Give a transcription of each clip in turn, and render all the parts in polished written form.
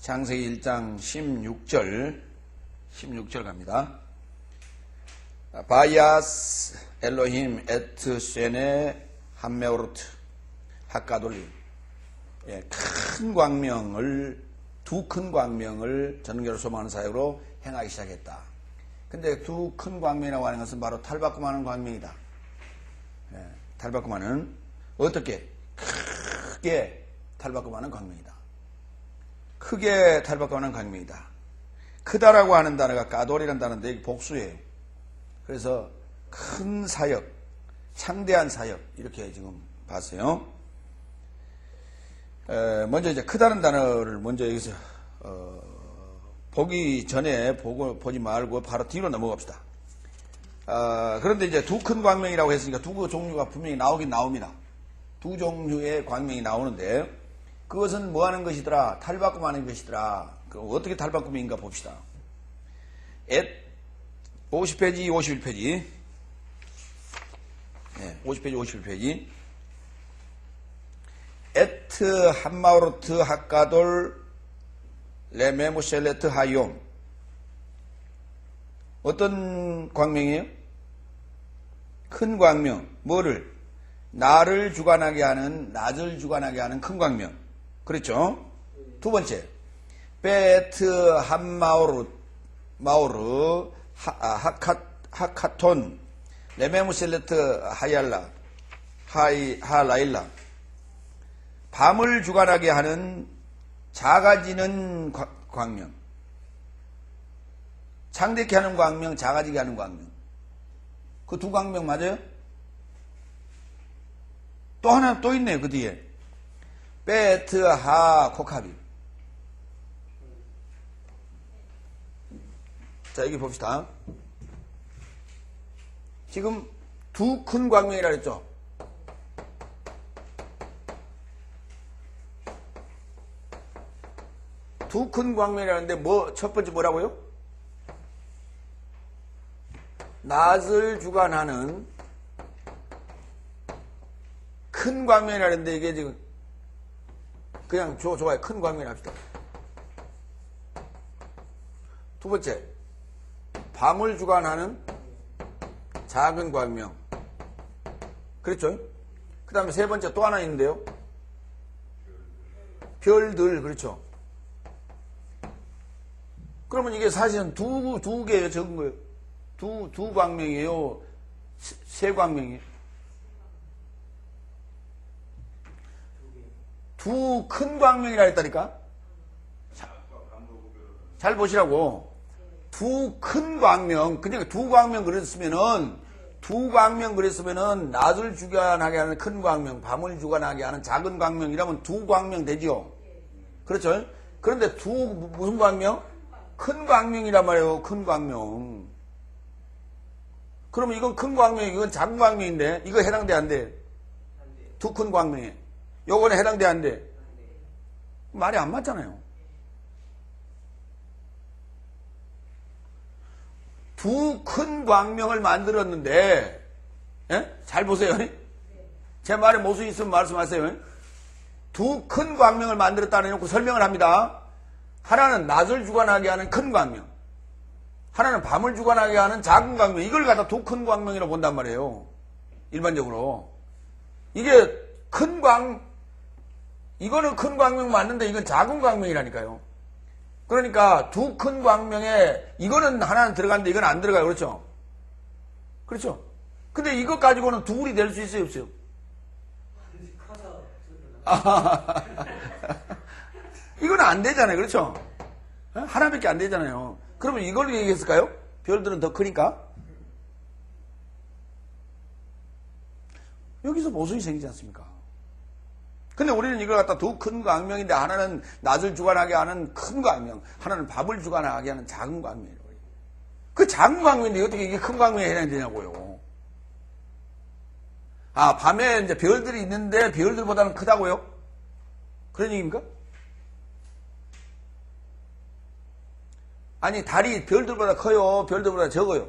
창세기 1장 16절 갑니다. 바야스 엘로힘 에트 쉐네 함메오르트 하카돌림. 큰 광명을, 두 큰 광명을 전개로 소망하는 사역으로 행하기 시작했다. 근데 두 큰 광명이라고 하는 것은 바로 탈바꿈하는 광명이다. 탈바꿈하는, 어떻게? 크게 탈바꿈하는 광명이다. 크게 탈바꿈하는 광명이다. 크다라고 하는 단어가 까돌이라는 단어인데 이게 복수예요. 그래서 큰 사역, 창대한 사역 이렇게 지금 봤어요. 먼저 이제 크다는 단어를 먼저 여기서 보기 전에 보지 말고 바로 뒤로 넘어갑시다. 그런데 이제 두 큰 광명이라고 했으니까 두 종류가 분명히 나오긴 나옵니다. 두 종류의 광명이 나오는데 그것은 뭐 하는 것이더라? 탈바꿈하는 것이더라. 어떻게 탈바꿈인가 봅시다. 50페이지, 51페이지. 50페이지, 51페이지. 에트 함마오르트 하카돌 레메무셀레트 하용. 어떤 광명이에요? 큰 광명. 뭐를? 나를 주관하게 하는, 낯을 주관하게 하는 큰 광명. 그렇죠? 두 번째. 베트 함마오르 하카톤 레메무셀레트 하라일라. 밤을 주관하게 하는 작아지는 광명. 창대케 하는 광명, 작아지게 하는 광명. 그 두 광명 맞아요? 또 하나 또 있네요, 그 뒤에. 베트 하 코카비. 자, 여기 봅시다. 지금 두 큰 광명이라 그랬죠? 두 큰 광명이라는데 첫 번째 뭐라고요? 낯을 주관하는 큰 광명이라는데 이게 지금 그냥 좋아요. 큰 광명 합시다. 두 번째, 밤을 주관하는 작은 광명. 그렇죠? 그 다음에 세 번째 또 하나 있는데요. 별들, 그렇죠? 그러면 이게 사실은 두 개예요, 적은 거예요. 두 광명이에요? 세 광명이에요? 두 큰 광명이라 했다니까? 잘 보시라고. 두 큰 광명, 그러니까 두 광명 그랬으면은 낮을 주관하게 하는 큰 광명, 밤을 주관하게 하는 작은 광명이라면 두 광명 되지요? 그렇죠? 그런데 무슨 광명? 큰 광명이란 말이에요, 큰 광명. 그러면 이건 큰 광명, 이건 작은 광명인데, 이거 해당돼, 안 돼? 두 큰 광명에. 요거는 해당돼, 안 돼? 말이 안 맞잖아요. 두 큰 광명을 만들었는데, 잘 보세요. 제 말에 모순이 있으면 말씀하세요. 두 큰 광명을 만들었다는 놓고 설명을 합니다. 하나는 낮을 주관하게 하는 큰 광명, 하나는 밤을 주관하게 하는 작은 광명. 이걸 갖다 두 큰 광명이라고 본단 말이에요. 일반적으로. 이게 이거는 큰 광명 맞는데 이건 작은 광명이라니까요. 그러니까 두 큰 광명에 이거는 하나는 들어가는데 이건 안 들어가요. 그렇죠? 그렇죠? 근데 이것 가지고는 둘이 될 수 있어요, 없어요? 이건 안 되잖아요. 그렇죠? 하나밖에 안 되잖아요. 그러면 이걸 얘기했을까요? 별들은 더 크니까? 여기서 모순이 생기지 않습니까? 근데 우리는 이걸 갖다 두 큰 광명인데 하나는 낯을 주관하게 하는 큰 광명, 하나는 밤을 주관하게 하는 작은 광명이라고 해요. 그 작은 광명인데 어떻게 이게 큰 광명에 해당이 되냐고요. 밤에 이제 별들이 있는데 별들보다는 크다고요? 그런 얘기입니까? 아니, 달이 별들보다 커요? 별들보다 적어요?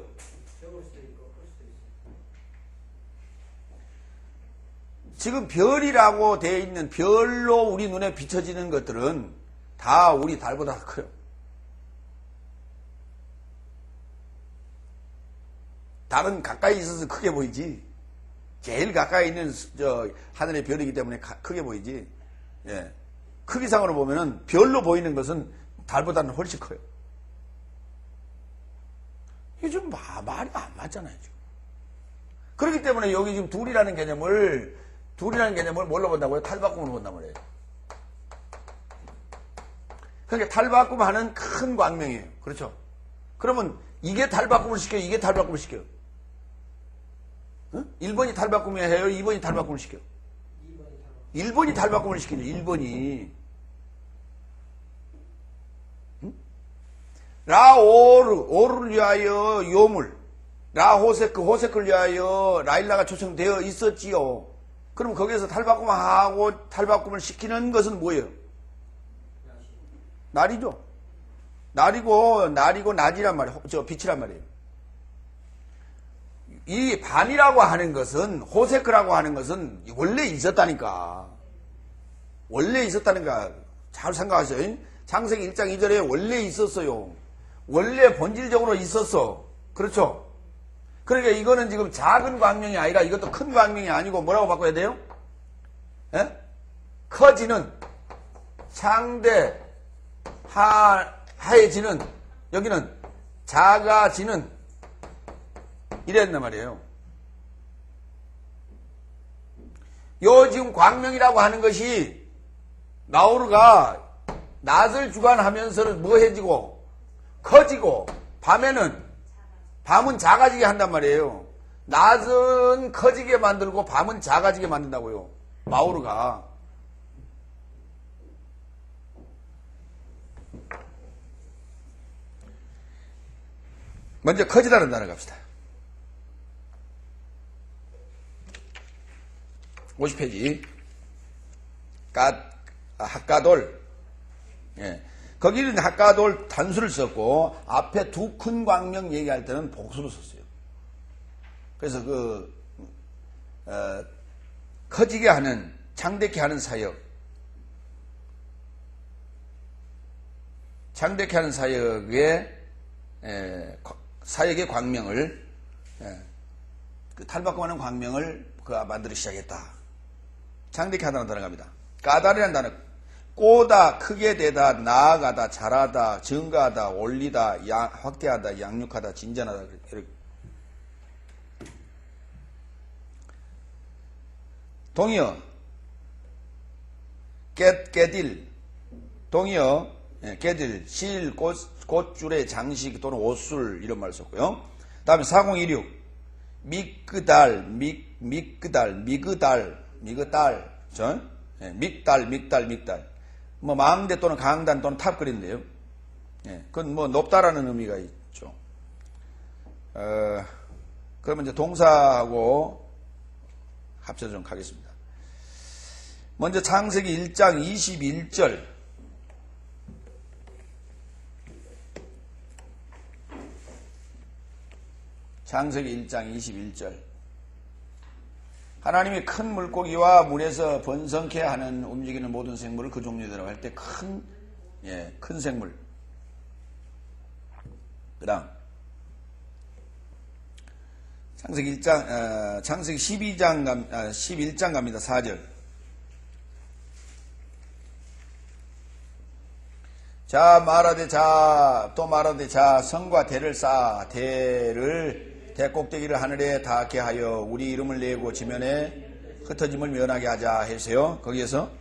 지금 별이라고 되어 있는 별로 우리 눈에 비춰지는 것들은 다 우리 달보다 커요. 달은 가까이 있어서 크게 보이지. 제일 가까이 있는 하늘의 별이기 때문에 크게 보이지. 예. 크기상으로 보면은 별로 보이는 것은 달보다는 훨씬 커요. 이게 좀 말이 안 맞잖아요, 지금. 그렇기 때문에 여기 지금 둘이라는 개념을 뭘로 본다고요? 탈바꿈으로 본단 말이에요. 그러니까 탈바꿈하는 큰 광명이에요. 그렇죠? 그러면 이게 탈바꿈을 시켜요? 이게 탈바꿈을 시켜요? 응? 1번이 탈바꿈을 해요? 2번이 탈바꿈을 시켜요? 1번이 탈바꿈을 시키죠. 1번이. 응? 오르를 위하여 요물, 호세크를 위하여 라일라가 초청되어 있었지요. 그럼 거기에서 탈바꿈하고 탈바꿈을 시키는 것은 뭐예요? 날이죠. 날이고 낮이란 말이에요. 빛이란 말이에요. 이 밤이라고 하는 것은, 호세크라고 하는 것은 원래 있었다니까. 원래 있었다니까. 잘 생각하세요. 창세기 1장 2절에 원래 있었어요. 원래 본질적으로 있었어. 그렇죠? 그러니까 이거는 지금 작은 광명이 아니라 이것도 큰 광명이 아니고 뭐라고 바꿔야 돼요? 예? 커지는, 하얘지는, 여기는 작아지는, 이랬단 말이에요. 요 지금 광명이라고 하는 것이 나우르가 낮을 주관하면서는 뭐해지고 커지고 밤은 작아지게 한단 말이에요. 낮은 커지게 만들고 밤은 작아지게 만든다고요. 나우르가. 먼저 커지다는 단어 갑시다. 50페이지. 핫가돌. 예. 거기는 핫가돌 단수를 썼고, 앞에 두 큰 광명 얘기할 때는 복수로 썼어요. 그래서 커지게 하는, 창대케 하는 사역. 창대케 하는 사역의 광명을, 그 탈바꿈하는 광명을 만들기 시작했다. 창대케 하다는 단어가 갑니다. 까다리라는 단어. 꼬다, 크게 되다, 나아가다, 잘하다, 증가하다, 올리다, 확대하다, 양육하다, 진전하다. 이렇게. 동의어. 깨딜. 동의어. 깨딜. 실, 꽃줄의 장식 또는 옷술 이런 말을 썼고요. 다음에 4016. 미끄달. 그죠? 믹달. 뭐, 망대 또는 강단 또는 탑 그린데요. 그건 뭐, 높다라는 의미가 있죠. 그러면 이제 동사하고 합쳐서 좀 가겠습니다. 먼저 창세기 1장 21절. 창세기 1장 21절. 하나님이 큰 물고기와 물에서 번성케 하는 움직이는 모든 생물을 그 종류대로 할 때 큰 생물. 그 다음. 창세기 11장 갑니다. 4절. 또 말하되 성과 대를 쌓아 대꼭대기를 하늘에 닿게 하여 우리 이름을 내고 지면에 흩어짐을 면하게 하자 해서요. 거기에서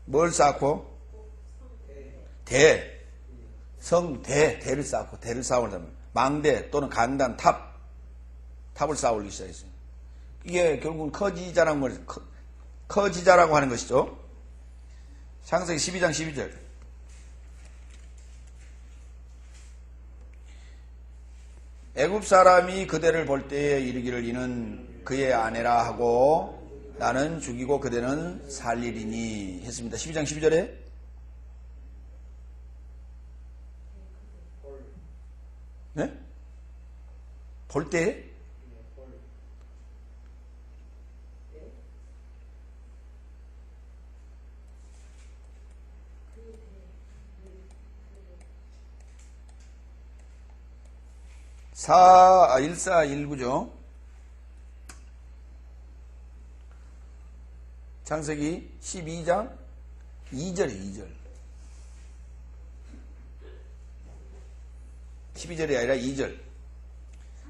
뭘 쌓고? 대를 쌓고 대를 쌓으려면 망대 또는 강단 탑을 쌓으기 시작했어요. 이게 결국은 커지자라고 하는 것이죠. 창세기 12장 12절. 애굽 사람이 그대를 볼 때에 이르기를 이는 그의 아내라 하고 나는 죽이고 그대는 살리리니 했습니다. 12장 12절에 네? 볼 때에 1419죠. 창세기 12장 2절에 2절. 12절이 아니라 2절.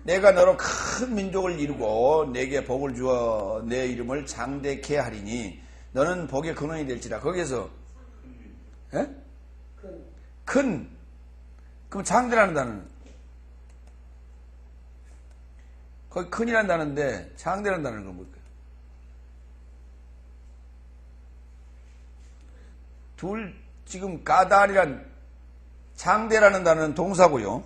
내가 너로 큰 민족을 이루고 내게 복을 주어 내 이름을 장대케 하리니 너는 복의 근원이 될지라. 거기에서 예? 큰. 그럼 장대라는 단어는 거기 큰이라는 단어인데 장대라는 단어는 그건 뭘까요? 둘 지금 가달이란 장대라는 단어는 동사고요.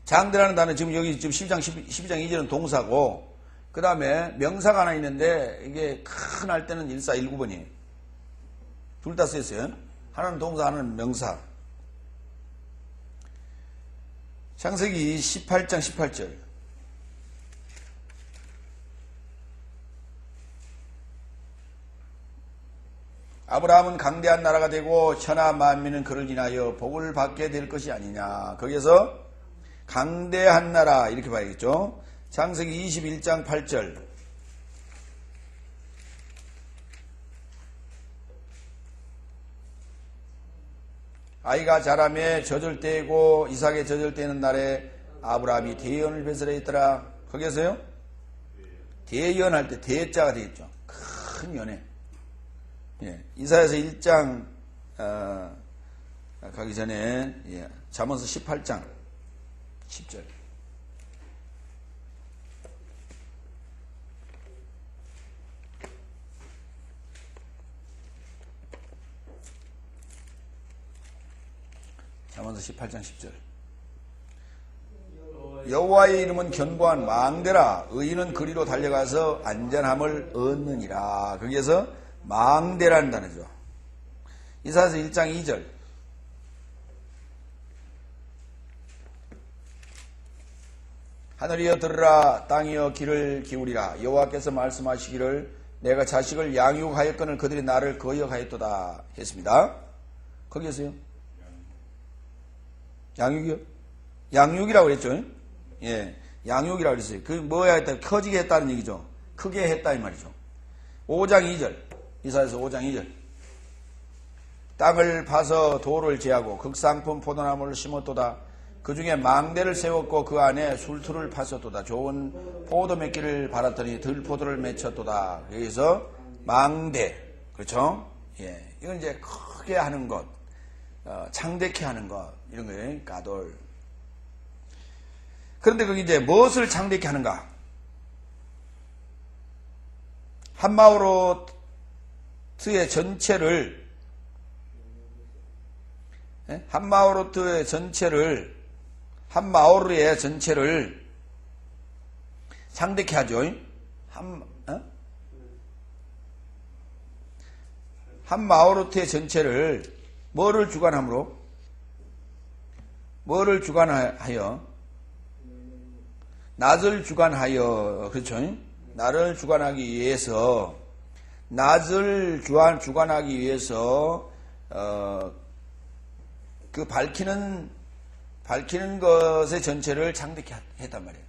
장대라는 단어 지금 여기 지금 12장 2절은 동사고 그 다음에 명사가 하나 있는데 이게 큰 할 때는 1419번이에요. 둘 다 쓰였어요. 하나는 동사 하나는 명사. 창세기 18장 18절. 아브라함은 강대한 나라가 되고 천하 만민은 그를 인하여 복을 받게 될 것이 아니냐. 거기에서 강대한 나라 이렇게 봐야겠죠. 창세기 21장 8절. 아이가 자라매 젖을 때이고 이삭의 젖을 때는 날에 아브라함이 대연을 배설했더라. 거기에서요? 대연할 때 대자가 되겠죠. 큰 연회. 예, 이사야서 1장 가기 전에 잠언서 18장 10절. 잠언서 18장 10절. 여호와의 이름은 견고한 망대라. 의인은 그리로 달려가서 안전함을 얻느니라. 거기에서 망대라는 단어죠. 이사야서 1장 2절. 하늘이여 들으라. 땅이여 귀를 기울이라. 여호와께서 말씀하시기를 내가 자식을 양육하였거늘 그들이 나를 거역하였도다 했습니다. 거기에서요? 양육이요? 양육이라고 그랬죠? 예, 양육이라고 그랬어요. 그 뭐야 했다? 커지게 했다는 얘기죠. 크게 했다 이 말이죠. 5장 2절. 이사야서 5장 2절. 땅을 파서 돌을 제하고 극상품 포도나무를 심었도다. 그 중에 망대를 세웠고 그 안에 술틀을 팠었도다. 좋은 포도 맺기를 바랐더니 들포도를 맺혔도다. 여기서 망대. 그렇죠? 예, 이건 이제 크게 하는 것, 창대케 하는 것, 이런 거예요. 가돌. 그런데 거기 이제 무엇을 창대케 하는가? 한마오로트의 전체를 한마오르의 전체를 창대케 하죠. 한마오르트의 전체를 뭐를 주관함으로? 뭐를 주관하여? 낫을 주관하여. 그렇죠? 나를 주관하기 위해서 낫을 주관하기 위해서 그 밝히는 것의 전체를 창대케 했단 말이에요.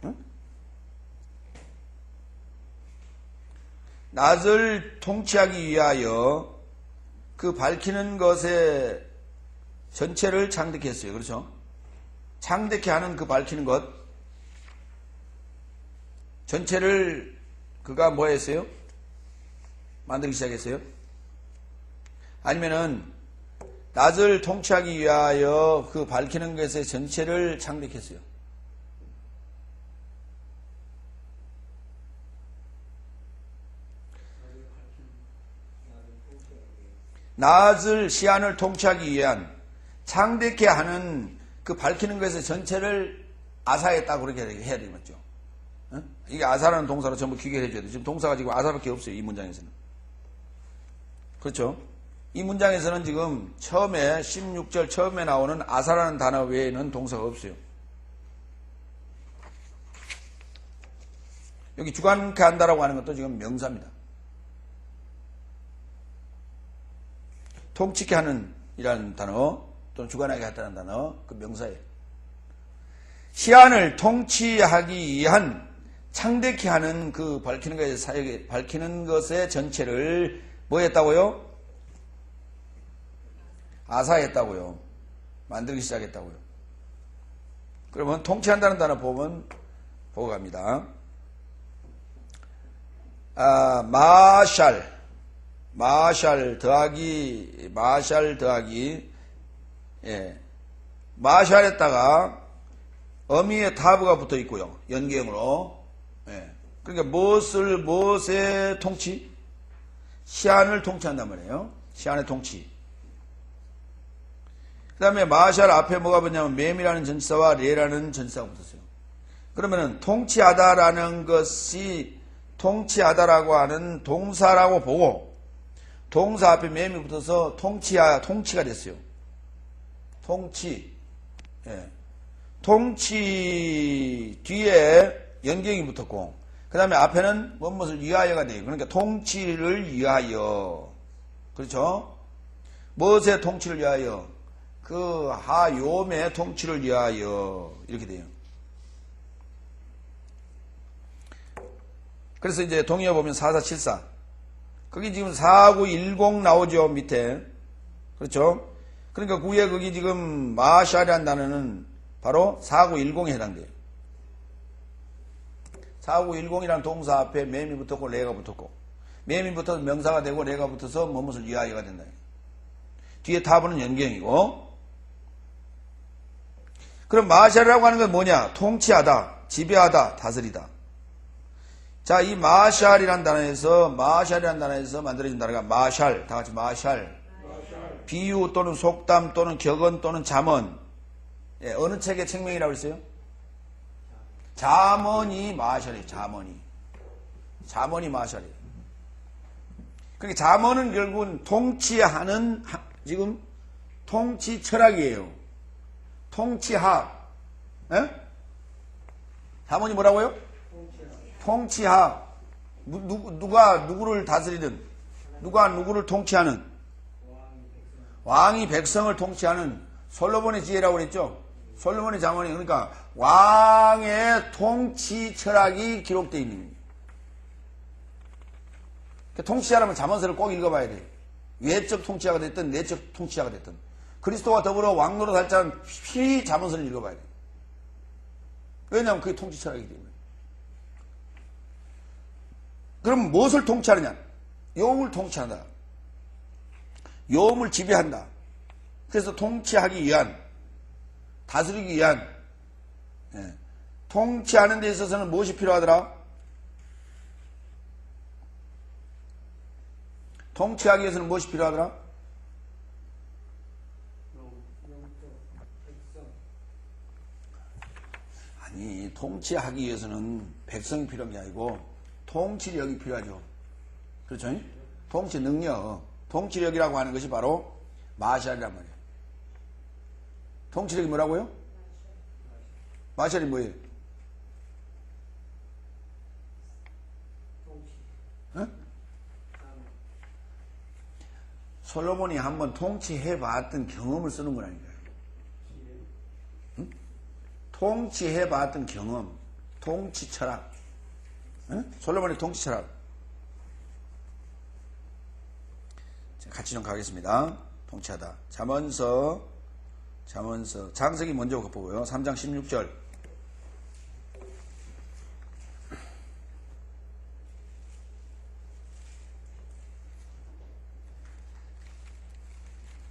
응? 낫을 통치하기 위하여 그 밝히는 것의 전체를 창대케 했어요. 그렇죠? 창대케 하는 그 밝히는 것 전체를 그가 뭐 했어요? 만들기 시작했어요? 아니면은 낫을 통치하기 위하여 그 밝히는 것의 전체를 창대했어요. 낫을 시안을 통치하기 위한 창대케 하는 그 밝히는 것의 전체를 아사했다고 그렇게 해야 되겠죠. 이게 아사라는 동사로 전부 기계를 해줘야 돼요. 지금 동사가 지금 아사밖에 없어요. 이 문장에서는. 그렇죠? 이 문장에서는 지금 처음에 16절 처음에 나오는 아사라는 단어 외에는 동사가 없어요. 여기 주관케 한다라고 하는 것도 지금 명사입니다. 통치케 하는 이라는 단어 또는 주관하게 하다는 단어, 그 명사예요. 시안을 통치하기 위한 창대케 하는 그 밝히는 것의 전체를 뭐 했다고요? 아사했다고요. 만들기 시작했다고요. 그러면 통치한다는 단어 보면 보고 갑니다. 마샬 더하기 예. 마샬에다가 어미의 타브가 붙어 있고요. 연계형으로. 예. 그러니까 무엇의 통치? 시안을 통치한단 말이에요. 시안의 통치. 그 다음에 마샬 앞에 뭐가 붙냐면 맴이라는 전치사와 레라는 전치사가 붙었어요. 그러면은 통치하다라는 것이 통치하다라고 하는 동사라고 보고 동사 앞에 맴이 붙어서 통치가 됐어요. 통치. 예. 통치 뒤에 연경이 붙었고 그 다음에 앞에는 무엇을 위하여가 돼요. 그러니까 통치를 위하여. 그렇죠? 무엇의 통치를 위하여? 그 하요의 통치를 위하여. 이렇게 돼요. 그래서 이제 동의어 보면 4474. 거기 지금 4910 나오죠, 밑에. 그렇죠? 그러니까 구에 거기 지금 마샬이라는 단어는 바로 4910에 해당돼요. 4910이라는 동사 앞에 맴이 붙었고 레가 붙었고 맴이 붙어서 명사가 되고 레가 붙어서 무엇을 위하여가 된다. 뒤에 타브는 연경이고 그럼 마샬이라고 하는 건 뭐냐? 통치하다, 지배하다, 다스리다. 자, 이 마샬이라는 단어에서 만들어진 단어가 마샬, 다 같이 마샬. 비유 또는 속담 또는 격언 또는 잠언. 예, 어느 책의 책명이라고 했어요? 잠언이 마샬이에요. 잠언이 마샬이에요. 그러니까 잠언은 결국은 통치하는 지금 통치 철학이에요. 통치학. 예? 잠언이 뭐라고요? 통치학. 누가 누구를 다스리든 누가 누구를 통치하는 왕이 백성을 통치하는 솔로몬의 지혜라고 그랬죠. 솔로몬의 잠언이 그러니까 왕의 통치 철학이 기록되어 있는 거예요. 그러니까 통치하려면 잠언서를 꼭 읽어봐야 돼요. 외적 통치자가 됐든 내적 통치자가 됐든 그리스도와 더불어 왕노릇 할 자는 필히 잠언서를 읽어봐야 돼요. 왜냐하면 그게 통치 철학이기 때문에. 그럼 무엇을 통치하느냐? 영을 통치한다. 영을 지배한다. 그래서 통치하기 위한, 다스리기 위한, 예. 통치하는 데 있어서는 무엇이 필요하더라? 통치하기 위해서는 무엇이 필요하더라? 아니, 통치하기 위해서는 백성이 필요한 게 아니고 통치력이 필요하죠. 그렇죠? 통치 능력, 통치력이라고 하는 것이 바로 마샬이란 말이에요. 통치력이 뭐라고요? 마샬이 뭐예요? 어? 솔로몬이 한번 통치해봤던 경험을 쓰는 거라니까요. 응? 통치해봤던 경험, 통치 철학. 응? 솔로몬의 통치 철학. 같이 좀 가겠습니다. 통치하다. 잠언서 장세기 먼저 보고요. 3장 16절.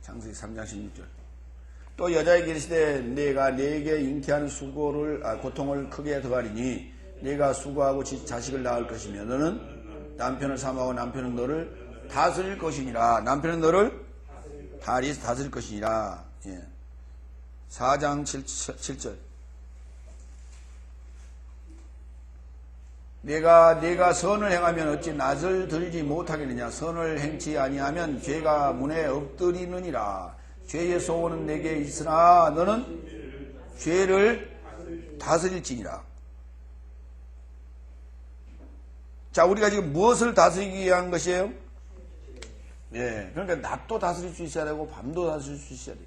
장세기 3장 16절. 또 여자에게 이르시되 네가 네게 잉태하는 고통을 크게 더하리니 네가 수고하고 자식을 낳을 것이며 너는 남편을 삼하고 남편은 너를 다스릴 것이니라. 남편은 너를 다스릴 것이니라. 예. 4장 7절. 네가 선을 행하면 어찌 낯을 들지 못하겠느냐. 선을 행치 아니하면 죄가 문에 엎드리느니라. 죄의 소원은 내게 있으나 너는 죄를 다스릴지니라. 자, 우리가 지금 무엇을 다스리기 위한 것이에요? 예, 그러니까 낮도 다스릴 수 있어야 되고 밤도 다스릴 수 있어야 돼요.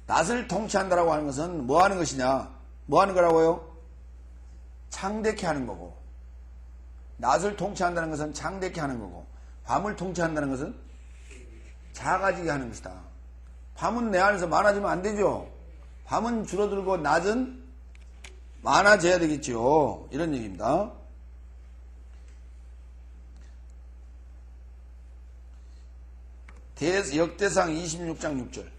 낫을 통치한다라고 하는 것은 뭐 하는 것이냐? 뭐 하는 거라고요? 창대케 하는 거고. 낫을 통치한다는 것은 창대케 하는 거고. 밤을 통치한다는 것은 작아지게 하는 것이다. 밤은 내 안에서 많아지면 안 되죠. 밤은 줄어들고 낮은 많아져야 되겠죠. 이런 얘기입니다. 역대상 26장 6절.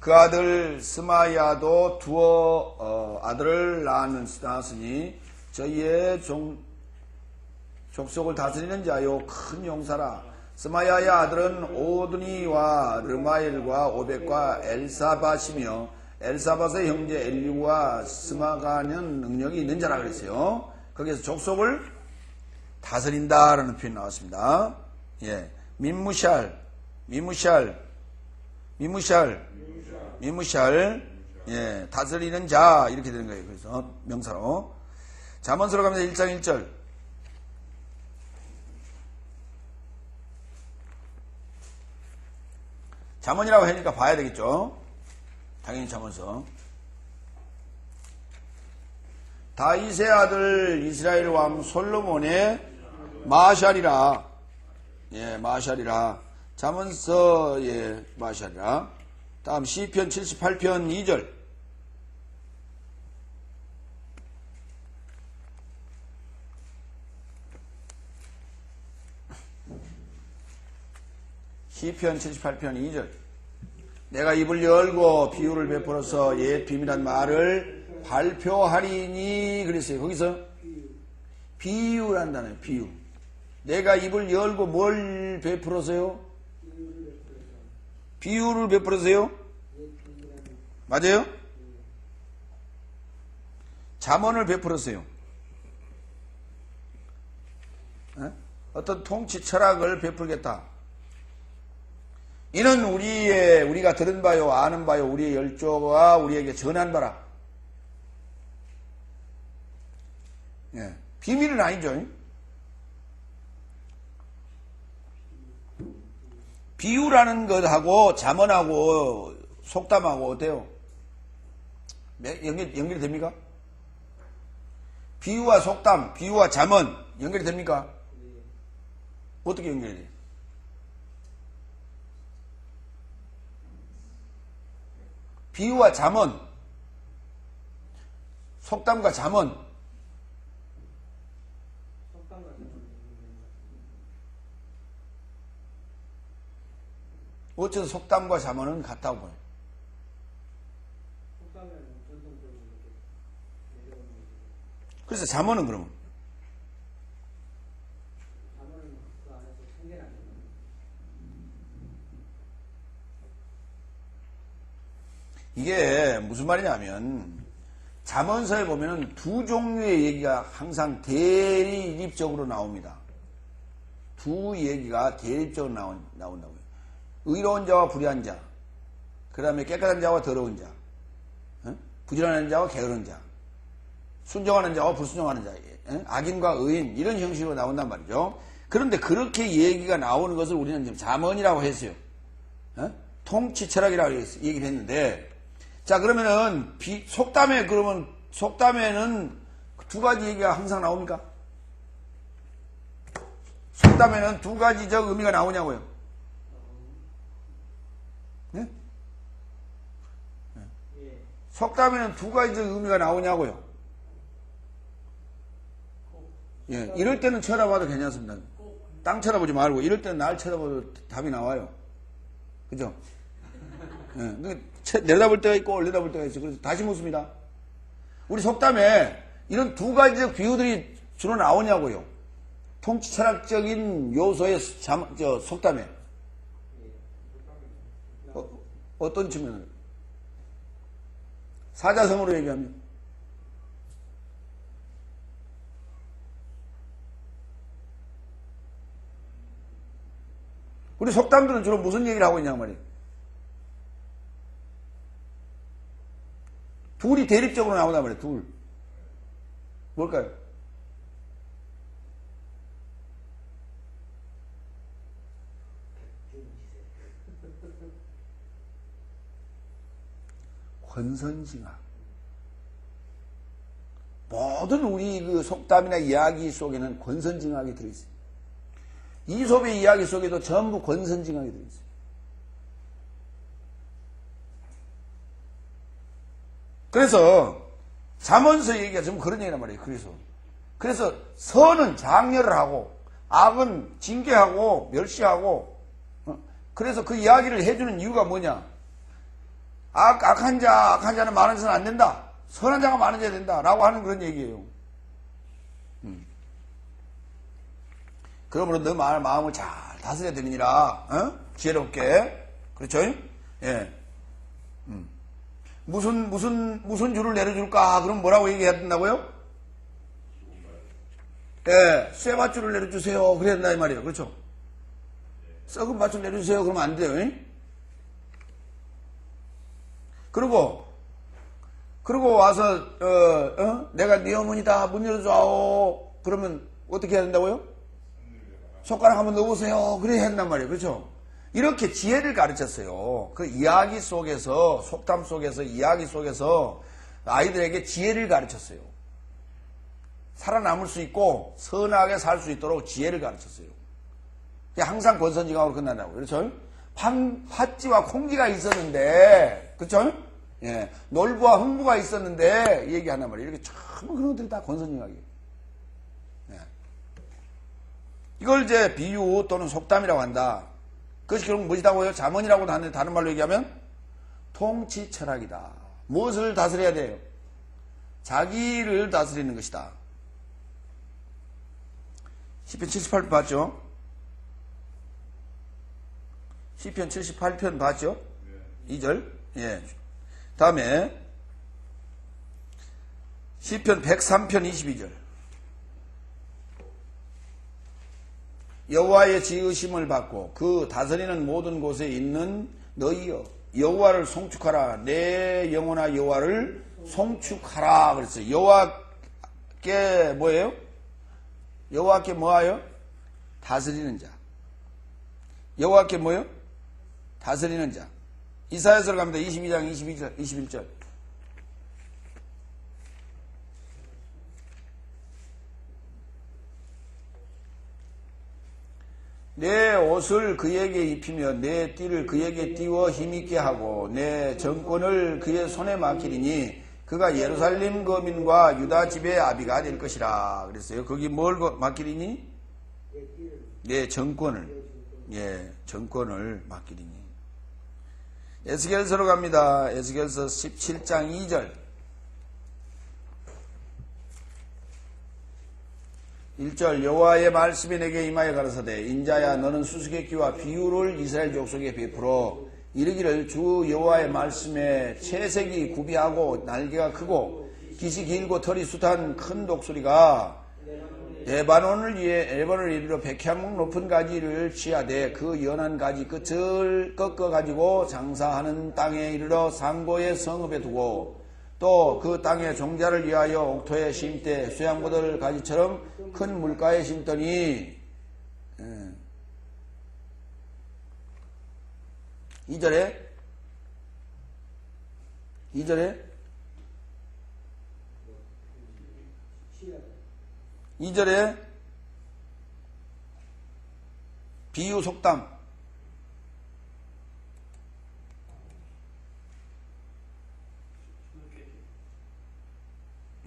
그 아들 스마야도 두어 아들을 낳았으니 저희의 족속을 다스리는 자요 큰 용사라. 스마야의 아들은 오드니와 르마엘과 오벳과 엘사밧이며 엘사밧의 형제 엘리우와 스마가는 능력이 있는 자라 그랬어요. 거기에서 족속을 다스린다라는 표현이 나왔습니다. 예, 민무샬, 예, 다스리는 자 이렇게 되는 거예요. 그래서 명사로. 잠언서로 가면서 1장 1절. 잠언이라고 하니까 봐야 되겠죠. 당연히 잠언서. 다윗의 아들 이스라엘 왕 솔로몬의 마샬이라. 예, 마샬이라. 잠언서, 예, 마샬이라. 다음 시편 78편 2절. 시편 78편 2절. 내가 입을 열고 비유를 베풀어서 옛 비밀한 말을 발표하리니 그랬어요. 거기서 비유란다네요. 비유. 내가 입을 열고 뭘 베풀어서요? 비유를 베풀어서요? 맞아요? 잠언을 베풀었어요. 어떤 통치 철학을 베풀겠다. 이는 우리가 들은 바요, 아는 바요, 우리의 열조가 우리에게 전한 바라. 예, 비밀은 아니죠. 비유라는 것하고 잠언하고 속담하고 어때요? 연결이 됩니까? 비유와 속담, 비유와 잠언 연결이 됩니까? 어떻게 연결이 돼요? 비유와 잠언, 속담과 잠언. 어째서 속담과 잠언은 같다고 보여요? 그래서 잠언은 그러면? 이게 무슨 말이냐면 잠언서에 보면 두 종류의 얘기가 항상 대립적으로 나옵니다. 두 얘기가 대립적으로 나온다고요. 의로운 자와 불의한 자, 그 다음에 깨끗한 자와 더러운 자, 부지런한 자와 게으른 자, 순종하는 자와 불순종하는 자, 악인과 의인 이런 형식으로 나온단 말이죠. 그런데 그렇게 얘기가 나오는 것을 우리는 지금 잠언이라고 했어요. 통치 철학이라고 얘기를 했는데, 자 그러면은 속담에는 두 가지 얘기가 항상 나옵니까? 속담에는 두 가지적 의미가 나오냐고요. 네? 속담에는 두 가지적 의미가 나오냐고요. 예, 이럴 때는 쳐다봐도 괜찮습니다. 땅 쳐다보지 말고 이럴 때는 날 쳐다봐도 답이 나와요. 그죠? 예, 내려다볼 때가 있고 올려다볼 때가 있어요. 그래서 다시 묻습니다. 우리 속담에 이런 두 가지적 비유들이 주로 나오냐고요. 통치 철학적인 요소의 속담에. 어떤 측면을? 사자성어로 얘기하면. 우리 속담들은 주로 무슨 얘기를 하고 있냐 말이에요. 둘이 대립적으로 나오단 말이에요. 둘. 뭘까요? 권선징악. 모든 우리 그 속담이나 이야기 속에는 권선징악이 들어있어요. 이솝의 이야기 속에도 전부 권선징악이 들어있어요. 그래서 잠언서 얘기가 전부 그런 얘기란 말이에요. 그래서 선은 장려를 하고 악은 징계하고 멸시하고, 그래서 그 이야기를 해주는 이유가 뭐냐? 악한 자는 많은 자는 안 된다. 선한 자가 많은 자야 된다. 라고 하는 그런 얘기예요. 그러므로 너 마음을 잘 다스려야 되느니라. 지혜롭게. 그렇죠? 예. 무슨 줄을 내려줄까? 그럼 뭐라고 얘기해야 된다고요? 예, 쇠밧줄을 내려주세요. 그래야 된다, 이 말이에요. 그렇죠? 썩은 밧줄 내려주세요. 그러면 안 돼요. 예? 그리고 와서, 내가 네 어머니다. 문 열어줘. 그러면 어떻게 해야 된다고요? 손가락 한번 넣어보세요. 그래야 한단 말이에요. 그렇죠? 이렇게 지혜를 가르쳤어요. 그 이야기 속에서, 속담 속에서, 이야기 속에서 아이들에게 지혜를 가르쳤어요. 살아남을 수 있고 선하게 살 수 있도록 지혜를 가르쳤어요. 항상 권선징악으로 끝난다고. 그렇죠? 팥쥐와 콩쥐가 있었는데, 그렇죠? 예, 놀부와 흥부가 있었는데 얘기한단 말이에요. 이렇게 전부 그런 것들이 다 권선징악이에요. 예. 이걸 이제 비유 또는 속담이라고 한다. 그것이 결국 무엇이다고요? 잠언이라고 하는데 다른 말로 얘기하면 통치철학이다. 무엇을 다스려야 돼요? 자기를 다스리는 것이다. 시편 78편 봤죠? 시편 78편 봤죠? 2절. 예. 다음에 시편 103편 22절. 여호와의 지으심을 받고 그 다스리는 모든 곳에 있는 너희여 여호와를 송축하라. 내 영혼아 여호와를 송축하라. 그랬어요. 여호와께 뭐예요? 여호와께 뭐하여? 다스리는 자. 여호와께 뭐요? 다스리는 자. 이사야서로 갑니다. 22장 21절. 내 옷을 그에게 입히며 내 띠를 그에게 띄워 힘있게 하고 내 정권을 그의 손에 맡기리니 그가 예루살렘 거민과 유다 집의 아비가 될 것이라. 그랬어요. 거기 뭘 맡기리니? 내 정권을. 예, 정권을 맡기리니. 에스겔서로 갑니다. 에스겔서 17장 2절. 1절 여호와의 말씀이 내게 임하여 가라사대 인자야 너는 수수께끼와 비유를 이스라엘 족속에 베풀어 이르기를 주 여호와의 말씀에 채색이 구비하고 날개가 크고 깃이 길고 털이 숱한 큰 독수리가 레바논을 이르러 백향목 높은 가지를 취하되 그 연한 가지 끝을 꺾어 가지고 장사하는 땅에 이르러 상고의 성읍에 두고 또 그 땅의 종자를 위하여 옥토에 심되 수양보들 가지처럼 큰 물가에 심더니 2절에 비유 속담.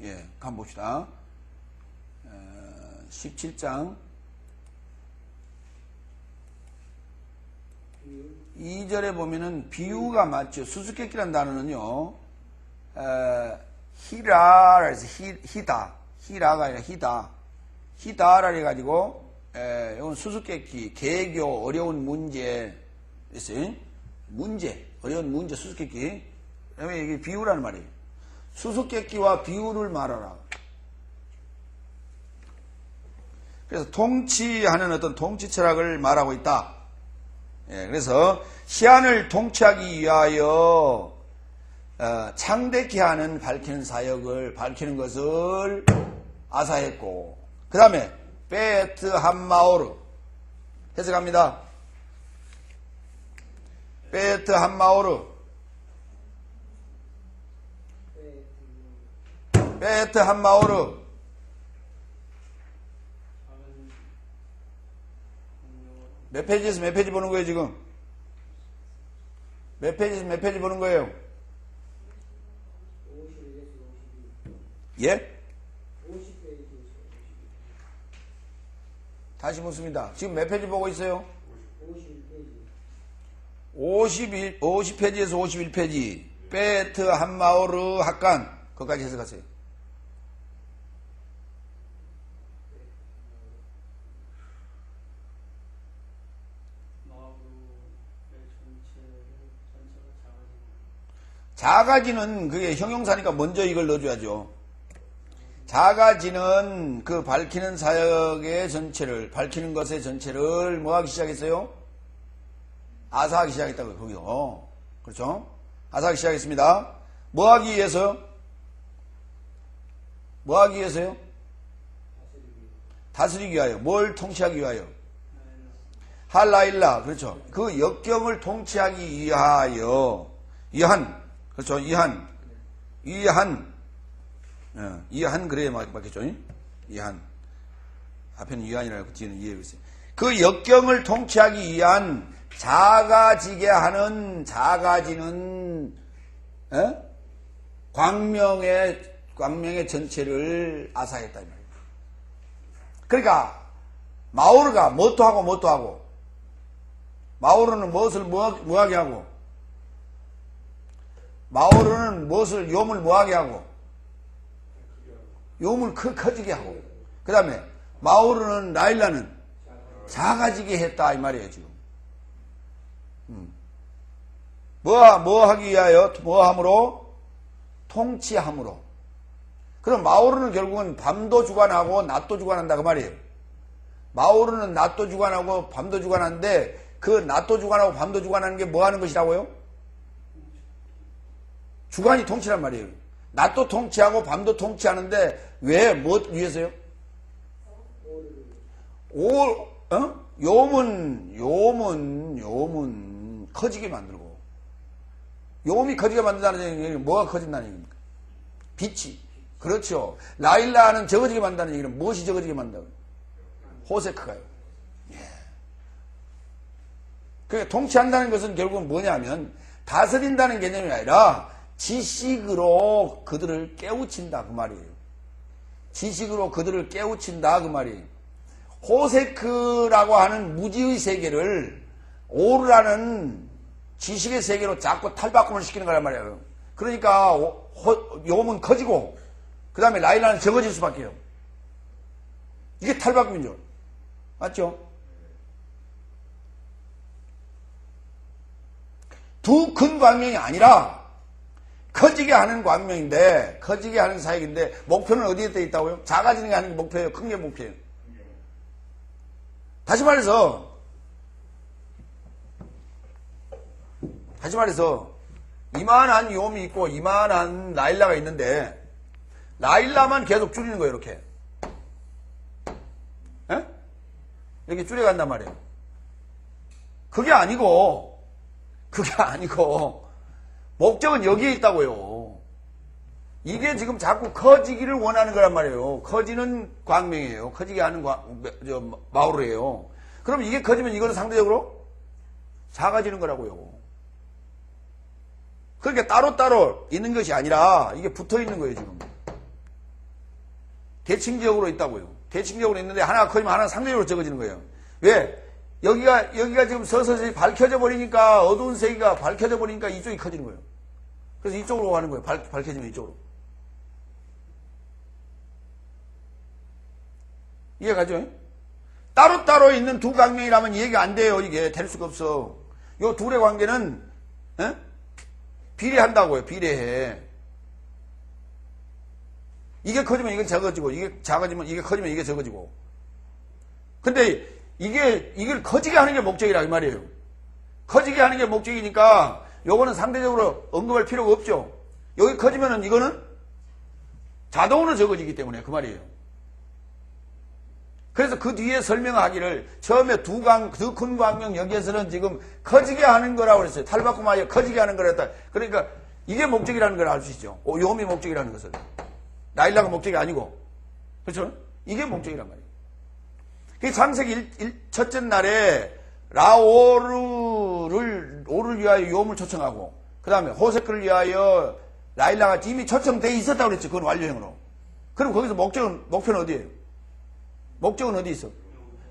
예, 한번 봅시다. 17장 2절에 보면은 비유가 맞죠. 수수께끼라는 단어는요, 히라라 해서 히라가 아니라 히다라 해가지고, 이건 수수께끼, 개교, 어려운 문제, 있어요. 어려운 문제, 수수께끼. 그다음에 이게 비유라는 말이에요. 수수께끼와 비유를 말하라. 그래서 통치하는 어떤 통치 철학을 말하고 있다. 예, 그래서 시안을 통치하기 위하여 창대케 하는 밝히는 사역을 밝히는 것을 아사했고, 그 다음에 베트 한마오르 해석합니다. 베트 한마오르 베트 한마오르. 몇 페이지에서 몇 페이지 보는 거예요, 지금? 몇 페이지에서 몇 페이지 보는 거예요? 예? 다시 묻습니다. 지금 몇 페이지 보고 있어요? 50페이지에서 51페이지. 베트 한마오르 학간. 거기까지 해석하세요. 작아지는 그게 형용사니까 먼저 이걸 넣어줘야죠. 작아지는 그 밝히는 사역의 전체를, 밝히는 것의 전체를 뭐 하기 시작했어요? 아사하기 시작했다고요, 거기요. 그렇죠? 아사하기 시작했습니다. 뭐 하기 위해서요? 뭐 하기 위해서요? 다스리기 위하여. 뭘 통치하기 위하여? 할라일라. 그렇죠. 그 역경을 통치하기 위하여. 이한. 그렇죠. 이한. 그래야 맞겠죠. 이한. 앞에는 이한이라고 뒤에는 이해하고 있어요. 그 역경을 통치하기 위한 작아지는 광명의 전체를 아사했다 이 말이에요. 그러니까 마오르가 뭣도 하고 마오르는 무엇을 뭐하게 하고 마오르는 무엇을 요물 뭐하게 하고 요물 커지게 하고 그 다음에 마오르는 라일라는 작아지게 했다 이 말이에요 지금. 뭐 하기 위하여 뭐 함으로 통치함으로. 그럼 마오르는 결국은 밤도 주관하고 낮도 주관한다 그 말이에요. 마오르는 낮도 주관하고 밤도 주관하는데 그 낮도 주관하고 밤도 주관하는 게 뭐 하는 것이라고요? 주관이 통치란 말이에요. 낮도 통치하고 밤도 통치하는데 왜? 무엇 위해서요? 요문 커지게 만들고. 요음이 커지게 만든다는 얘기는 뭐가 커진다는 얘기입니까? 빛이. 그렇죠. 라일라는 적어지게 만든다는 얘기는 무엇이 적어지게 만든다고요? 호세크가요. 예. 그러니까 통치한다는 것은 결국은 뭐냐면 다스린다는 개념이 아니라 지식으로 그들을 깨우친다 그 말이에요. 지식으로 그들을 깨우친다 그 말이에요. 호세크라고 하는 무지의 세계를 오르라는 지식의 세계로 자꾸 탈바꿈을 시키는 거란 말이에요. 그러니까 요음은 커지고 그 다음에 라일라는 적어질 수밖에요. 이게 탈바꿈이죠. 맞죠? 두 큰 광명이 아니라 커지게 하는 광명인데 커지게 하는 사역인데 목표는 어디에 떠 있다고요? 작아지는 게 하는 게 목표예요? 큰 게 목표예요? 다시 말해서 이만한 요음이 있고 이만한 라일라가 있는데 라일라만 계속 줄이는 거예요. 이렇게 에? 이렇게 줄여간단 말이에요. 그게 아니고 목적은 여기에 있다고요. 이게 지금 자꾸 커지기를 원하는 거란 말이에요. 커지는 광명이에요. 커지게 하는 마오르예요. 그럼 이게 커지면 이거는 상대적으로 작아지는 거라고요. 그러니까 따로따로 있는 것이 아니라 이게 붙어 있는 거예요, 지금. 대칭적으로 있다고요. 대칭적으로 있는데 하나가 커지면 하나는 상대적으로 적어지는 거예요. 왜? 여기가 지금 서서히 밝혀져 버리니까 어두운 세계가 밝혀져 버리니까 이쪽이 커지는 거예요. 그래서 이쪽으로 가는 거예요. 밝혀지면 이쪽으로. 이해가죠? 따로따로 있는 두 광명이라면 이해가 안 돼요. 이게 될 수가 없어. 요 둘의 관계는 비례한다고요. 비례해. 이게 커지면 이건 적어지고 이게 작아지면 이게 커지면 이게 적어지고. 근데 이걸 커지게 하는 게 목적이라 이 말이에요. 커지게 하는 게 목적이니까 요거는 상대적으로 언급할 필요가 없죠. 여기 커지면은 이거는 자동으로 적어지기 때문에 그 말이에요. 그래서 그 뒤에 설명하기를 처음에 두 큰 광명 여기에서는 지금 커지게 하는 거라고 그랬어요. 탈바꿈하여 커지게 하는 거랬다. 그러니까 이게 목적이라는 걸 알 수 있죠. 요음이 목적이라는 것을. 라일락은 목적이 아니고. 그렇죠? 이게 목적이란 말이에요. 그 창세기 첫째 날에 오를 위하여 요음을 초청하고, 그 다음에 호세크를 위하여 라일락가 이미 초청돼 있었다고 그랬죠. 그건 완료형으로. 그럼 거기서 목표는 어디예요? 목적은 어디 있어?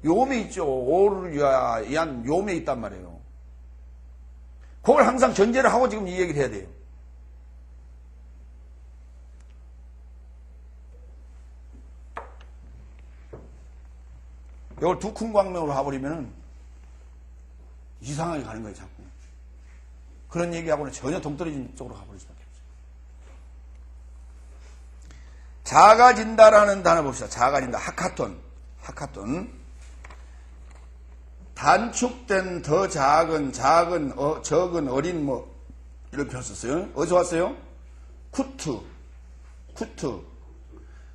요음에 있죠. 오를 위한 요음에 있단 말이에요. 그걸 항상 전제를 하고 지금 이 얘기를 해야 돼요. 이걸 두 큰 광명으로 가버리면은 이상하게 가는 거예요, 자꾸. 그런 얘기하고는 전혀 동떨어진 쪽으로 가버릴 수밖에 없어요. 작아진다라는 단어 봅시다. 작아진다. 하카톤. 단축된 더 작은, 적은, 어린, 이렇게 표현했어요. 어디서 왔어요? 쿠트.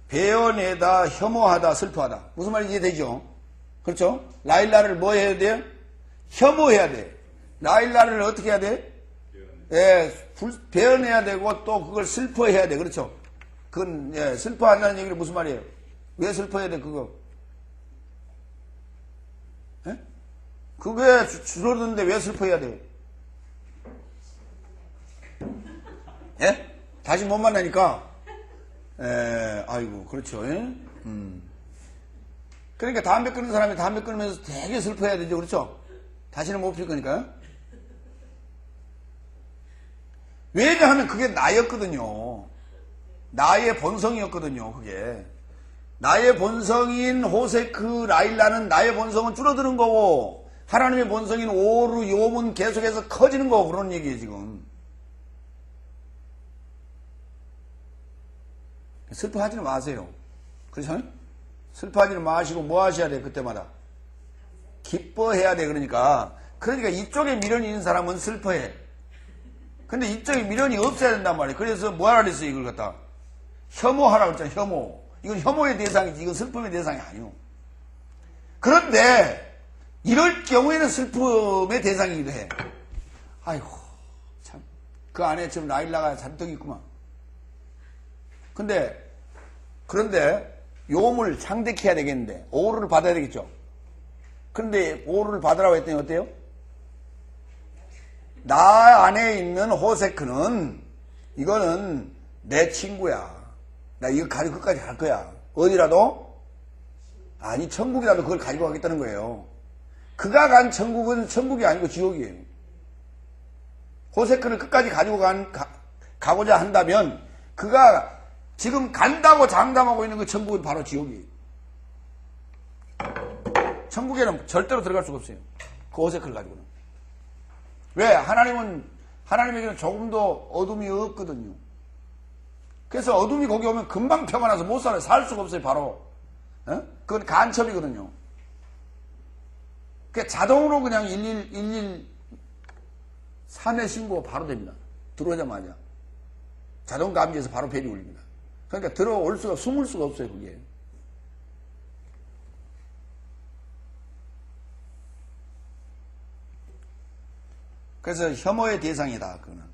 베어내다, 혐오하다, 슬퍼하다. 무슨 말인지 이해되죠? 그렇죠? 라일라를 뭐 해야 돼요? 혐오해야 돼. 라일라를 어떻게 해야 돼? 베어내야 되고 또 그걸 슬퍼해야 돼. 그렇죠? 그건, 슬퍼한다는 얘기는 무슨 말이에요? 왜 슬퍼해야 돼, 그거? 그게 줄어드는데 왜 슬퍼해야 돼요? 다시 못 만나니까? 아이고, 그렇죠. 그러니까 담배 끊는 사람이 담배 끊으면서 되게 슬퍼해야 되죠. 그렇죠? 다시는 못 필 거니까요. 왜냐하면 그게 나였거든요. 나의 본성이었거든요. 그게. 나의 본성인 호세크 라일라는 나의 본성은 줄어드는 거고, 하나님의 본성인 오르 요음은 계속해서 커지는 거고, 그런 얘기예요, 지금. 슬퍼하지는 마세요. 그렇죠? 슬퍼하지는 마시고 뭐 하셔야 돼, 그때마다? 기뻐해야 돼, 그러니까. 그러니까 이쪽에 미련이 있는 사람은 슬퍼해. 근데 이쪽에 미련이 없어야 된단 말이에요. 그래서 뭐 하라 그랬어요, 이걸 갖다? 혐오하라고 했잖아요, 혐오. 이건 혐오의 대상이지, 이건 슬픔의 대상이 아니요. 그런데, 이럴 경우에는 슬픔의 대상이기도 해. 아이고, 참. 그 안에 지금 라일라가 잔뜩 있구만. 그런데, 요음을 창대케 해야 되겠는데, 오르를 받아야 되겠죠? 그런데, 오르를 받으라고 했더니 어때요? 나 안에 있는 호세크는, 이거는 내 친구야. 나 이거 가지고 끝까지 갈 거야. 어디라도? 아니, 천국이라도 그걸 가지고 가겠다는 거예요. 그가 간 천국은 천국이 아니고 지옥이에요. 호세크를 끝까지 가지고 가고자 한다면, 그가 지금 간다고 장담하고 있는 그 천국은 바로 지옥이에요. 천국에는 절대로 들어갈 수가 없어요. 그 호세크를 가지고는. 왜? 하나님에게는 조금도 어둠이 없거든요. 그래서 어둠이 거기 오면 금방 표가 나서 못 살아요. 살 수가 없어요, 바로. 그건 간첩이거든요. 그 자동으로 그냥 113에 신고 바로 됩니다. 들어오자마자. 자동 감지해서 바로 벨이 울립니다. 그러니까 숨을 수가 없어요, 그게. 그래서 혐오의 대상이다, 그거는.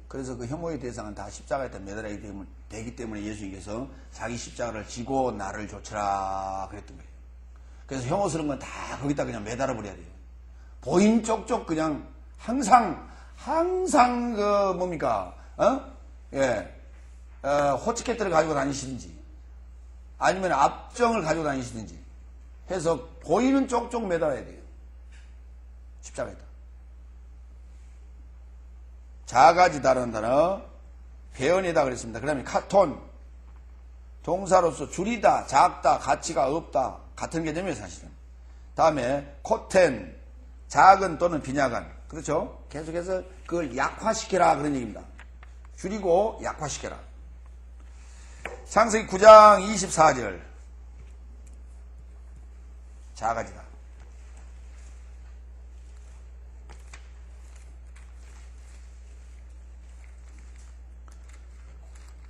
그래서 그 혐오의 대상은 다 십자가에다 매달아야 되기 때문에 예수님께서 자기 십자가를 지고 나를 좇으라 그랬던 거예요. 그래서 혐오스러운 건 다 거기다 그냥 매달아 버려야 돼요. 보인 쪽쪽 그냥 항상 호치켓들을 가지고 다니시든지 아니면 압정을 가지고 다니시든지 해서 보이는 쪽쪽 매달아야 돼요. 십자가에다. 작아지다라는 단어, 배언이다 그랬습니다. 그 다음에 카톤, 동사로서 줄이다, 작다, 가치가 없다. 같은 개념이에요, 사실은. 다음에 코텐, 작은 또는 빈약한. 그렇죠? 계속해서 그걸 약화시켜라 그런 얘기입니다. 줄이고 약화시켜라. 창세기 9장 24절. 작아지다.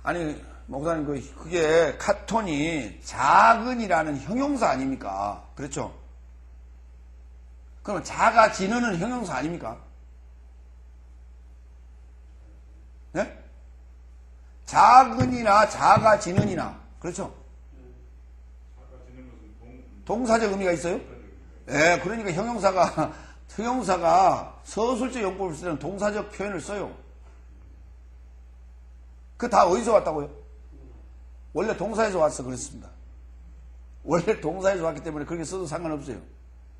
아니, 목사님, 그게 카톤이 작은이라는 형용사 아닙니까? 그렇죠? 그럼 작아지는 형용사 아닙니까? 네? 작은이나 작아지는이나 그렇죠? 동사적 의미가 있어요? 예, 그러니까 형용사가 서술적 용법을 쓸 때는 동사적 표현을 써요. 그 다 어디서 왔다고요? 원래 동사에서 왔어 그랬습니다. 원래 동사에서 왔기 때문에 그렇게 써도 상관없어요.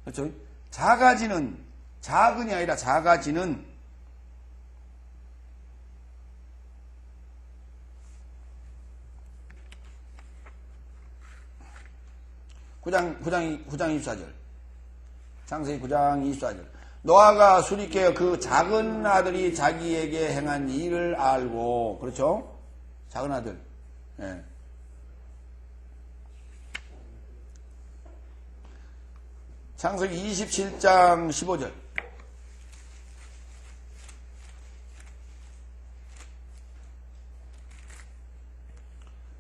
그렇죠? 작아지는, 작은이 아니라 작아지는. 구장 24절. 창세기 9장 24절. 노아가 수리께어 그 작은 아들이 자기에게 행한 일을 알고, 그렇죠? 작은 아들. 예. 창세기 27장 15절.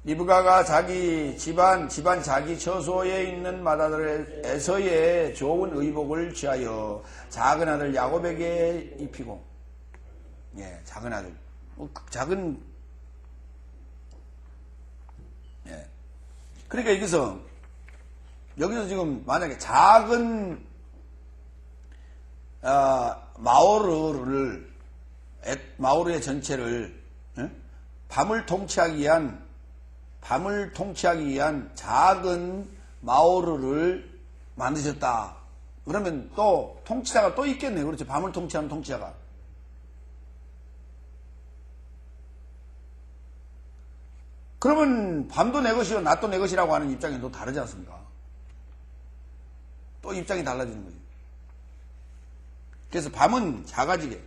리브가가 자기 집안 자기 처소에 있는 맏아들에서의 좋은 의복을 취하여 작은 아들 야곱에게 입히고, 예, 작은 아들, 작은, 예. 그러니까 여기서 지금 만약에 작은 마오르의 전체를, 예? 밤을 통치하기 위한 작은 마오르를 만드셨다. 그러면 또 통치자가 또 있겠네요. 그렇죠. 밤을 통치하는 통치자가. 그러면 밤도 내 것이요 낮도 내 것이라고 하는 입장이 또 다르지 않습니까? 또 입장이 달라지는 거죠. 그래서 밤은 작아지게,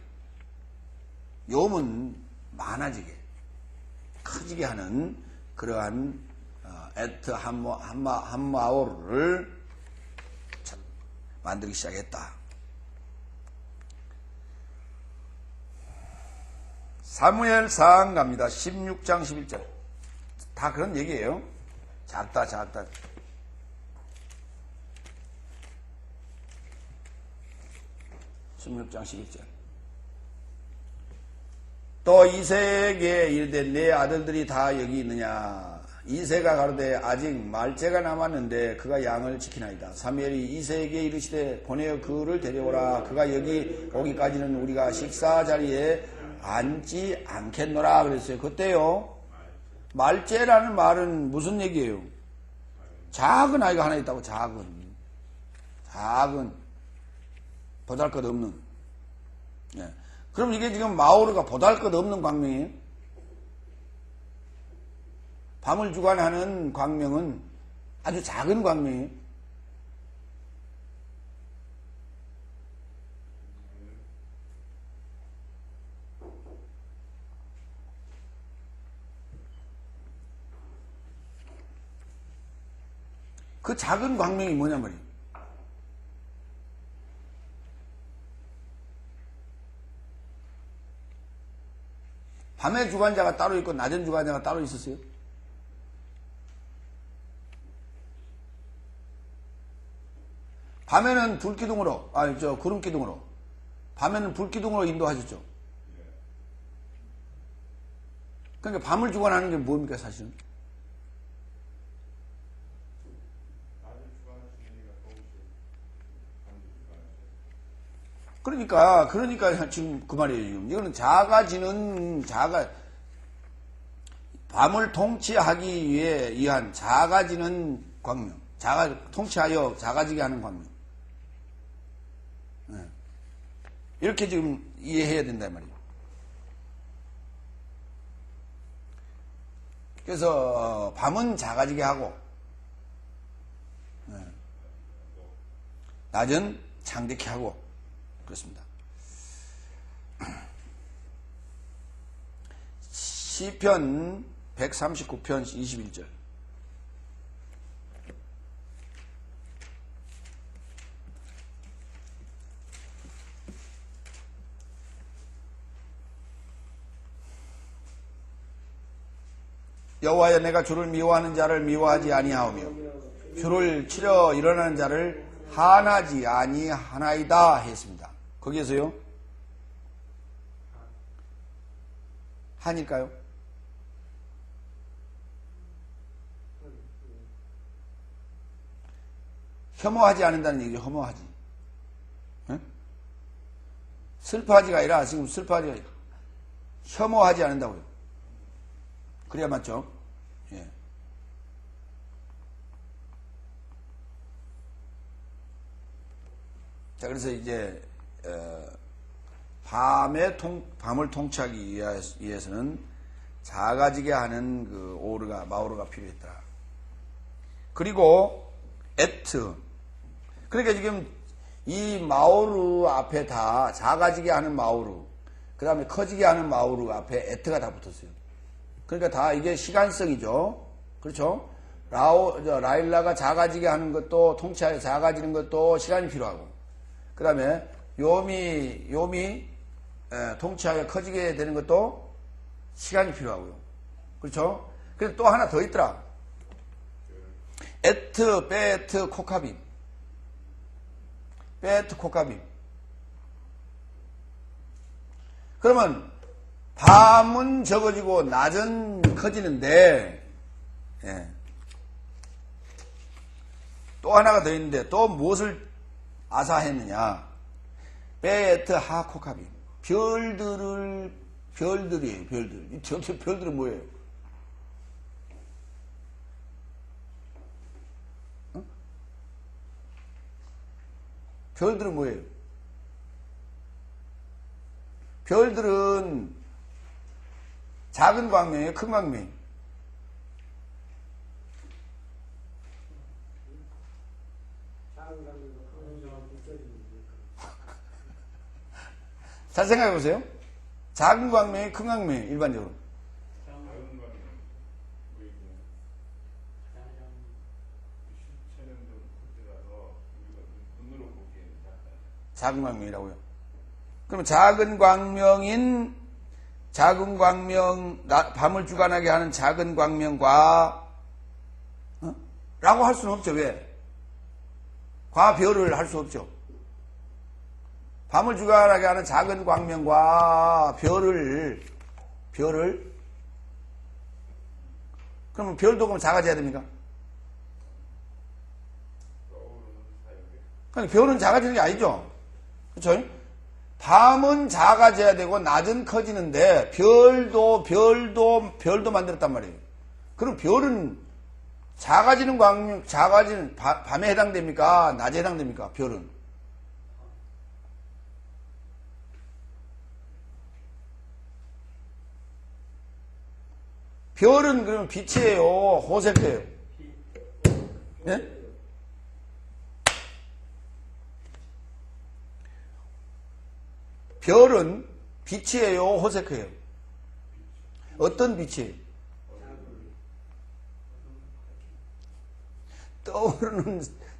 요음은 많아지게, 커지게 하는 그러한 에트 한마오르를 만들기 시작했다. 사무엘상 갑니다. 16장 11절. 다 그런 얘기예요. 작다. 16장 11절. 또 이세에게 이르되 내 아들들이 다 여기 있느냐. 이세가 가로되 아직 말째가 남았는데 그가 양을 지키나이다. 사무엘이 이세에게 이르시되 보내어 그를 데려오라. 그가 여기 오기까지는 우리가 식사 자리에 앉지 않겠노라 그랬어요. 그때요. 말째라는 말은 무슨 얘기예요? 작은 아이가 하나 있다고. 작은 보잘것없는. 예. 그럼 이게 지금 마오르가 보잘것없는 광명이에요? 밤을 주관하는 광명은 아주 작은 광명이에요? 그 작은 광명이 뭐냐 말이에요? 밤의 주관자가 따로 있고 낮은 주관자가 따로 있었어요? 밤에는 불기둥으로, 구름기둥으로, 밤에는 불기둥으로 인도하셨죠. 그러니까 밤을 주관하는 게 뭡니까, 사실은? 그러니까 지금 그 말이에요. 지금 이거는 밤을 통치하기 위한 작아지는 광명, 통치하여 작아지게 하는 광명. 네. 이렇게 지금 이해해야 된다 말이에요. 그래서 밤은 작아지게 하고, 네. 낮은 창대케 하고 그렇습니다. 시편 139편 21절. 여호와여 내가 주를 미워하는 자를 미워하지 아니하오며 주를 치려 일어나는 자를 한하지 아니하나이다 했습니다. 거기에서요? 한일까요? 혐오하지 않는다는 얘기죠. 혐오하지. 응? 슬퍼하지가 아니라 지금 슬퍼하지가 아니라 혐오하지 않는다고요. 그래야 맞죠? 예. 자, 그래서 이제 밤을 통치하기 위해서는 작아지게 하는 그 마오르가 필요했더라. 그리고 에트. 그러니까 지금 이 마오르 앞에 다 작아지게 하는 마오르, 그 다음에 커지게 하는 마오르 앞에 에트가 다 붙었어요. 그러니까 다 이게 시간성이죠. 그렇죠? 라일라가 작아지게 하는 것도, 통치하게 작아지는 것도 시간이 필요하고, 그 다음에 요미 통치하게 커지게 되는 것도 시간이 필요하고요. 그렇죠? 그래서 또 하나 더 있더라. 에트, 베에트, 코카빔. 베에트, 코카빔. 그러면 밤은 적어지고 낮은 커지는데, 예. 또 하나가 더 있는데 또 무엇을 아사했느냐. 베에트, 하, 코카빔. 별들이에요, 별들. 저 별들은 뭐예요? 어? 별들은 뭐예요? 별들은 작은 광명이에요, 큰 광명? 잘 생각해 보세요. 작은 광명이 큰 광명이 일반적으로. 작은 광명이라고요. 그럼 작은 광명, 밤을 주관하게 하는 작은 광명과, 라고 할 수는 없죠. 왜? 과별을 할 수 없죠. 밤을 주관하게 하는 작은 광명과 별을, 그러면 별도 그럼 작아져야 됩니까? 그러니까 별은 작아지는 게 아니죠. 그렇죠? 밤은 작아져야 되고 낮은 커지는데 별도 만들었단 말이에요. 그럼 별은 작아지는 밤에 해당됩니까? 낮에 해당됩니까? 별은? 별은 그러면 빛이에요? 호색해요? 네? 별은 빛이에요? 호색해요? 어떤 빛이에요?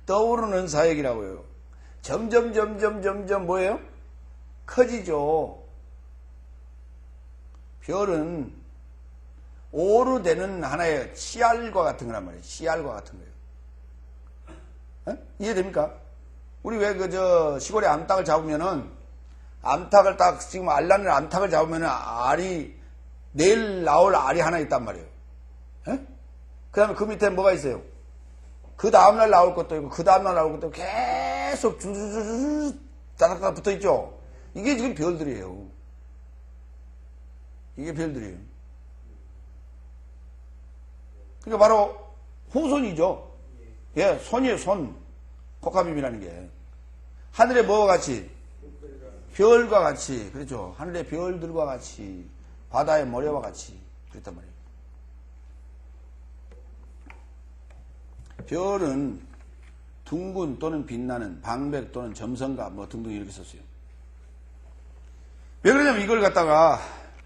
떠오르는 사역이라고요. 점점 뭐예요? 커지죠. 별은 오르되는 하나의 씨알과 같은 거란 말이에요. 씨알과 같은 거예요. 이해됩니까? 우리 왜 시골에 암탉을 잡으면은 암탉을 지금 알라는 암탉을 잡으면은 내일 나올 알이 하나 있단 말이에요. 그 다음에 그 밑에 뭐가 있어요? 그 다음날 나올 것도 있고, 그 다음날 나올 것도 있고, 계속 줄줄줄 따닥따닥 붙어 있죠? 이게 지금 별들이에요. 이게 별들이에요. 그러니까 바로 후손이죠. 예, 손이에요, 손. 코카빔이라는 게. 하늘의 뭐와 같이? 별과 같이. 그렇죠. 하늘의 별들과 같이. 바다의 모래와 같이. 그랬단 말이에요. 별은 둥근 또는 빛나는 방백 또는 점성가 뭐 등등 이렇게 썼어요. 왜 그러냐면 이걸 갖다가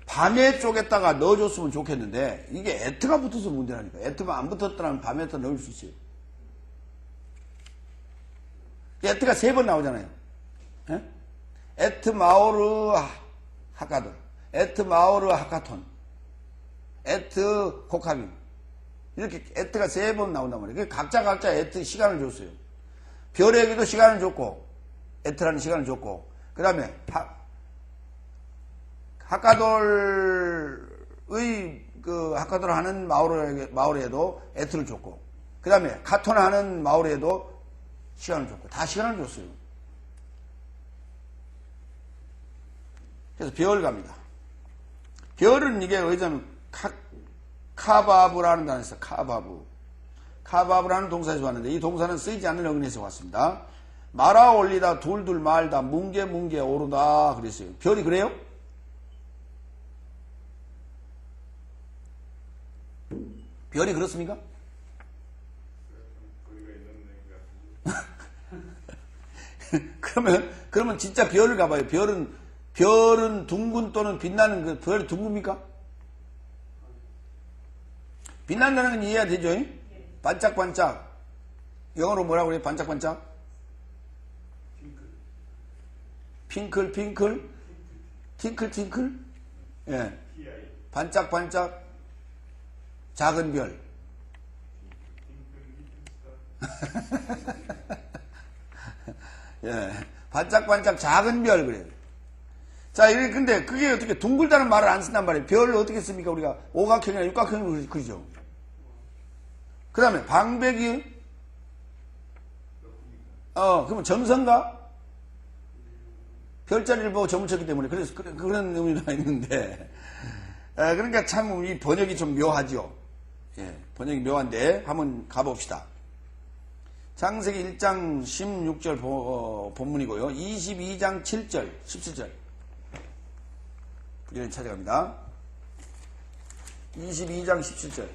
밤에 쪼개다가 넣어줬으면 좋겠는데 이게 에트가 붙어서 문제라니까. 에트가 안 붙었더라면 밤에다 넣을 수 있어요. 에트가 3번 나오잖아요. 에? 에트 마오르 하카돈, 에트 마오르 하카톤, 에트 코카빔. 이렇게 에트가 3번 나온단 말이에요. 각자 에트 시간을 줬어요. 별에게도 시간을 줬고, 에트라는 시간을 줬고, 그 다음에 하카돌 하는 마오르에도 에트를 줬고, 그 다음에 카톤 하는 마오르에도 시간을 줬고, 다 시간을 줬어요. 그래서 별 갑니다. 별은 이게 의자는 카바브라는 단어에서 카바브라는 동사에서 왔는데 이 동사는 쓰이지 않는 어근에서 왔습니다. 말아 올리다 둘둘 말다 뭉게 오르다 그랬어요. 별이 그래요? 별이 그렇습니까? 그러면 진짜 별을 가봐요. 별은 둥근 또는 빛나는 그 별이 둥굽니까? 빛난다는 건 이해가 되죠? 반짝반짝. 영어로 뭐라고 그래요? 반짝반짝? 핑클? 팅클? 예. 반짝반짝. 작은 별. 예. 반짝반짝 작은 별, 그래요. 자, 근데 그게 어떻게 둥글다는 말을 안 쓴단 말이에요. 별을 어떻게 씁니까? 우리가 오각형이나 육각형으로 그리죠. 그 다음에 방백이, 그러면 점선가? 별자리를 보고 점을 쳤기 때문에, 그래서 그런 의미가 있는데, 그러니까 참 이 번역이 좀 묘하죠. 예, 번역이 묘한데, 한번 가봅시다. 창세기 1장 16절 본문이고요. 22장 7절, 17절. 부지런히 찾아갑니다. 22장 17절.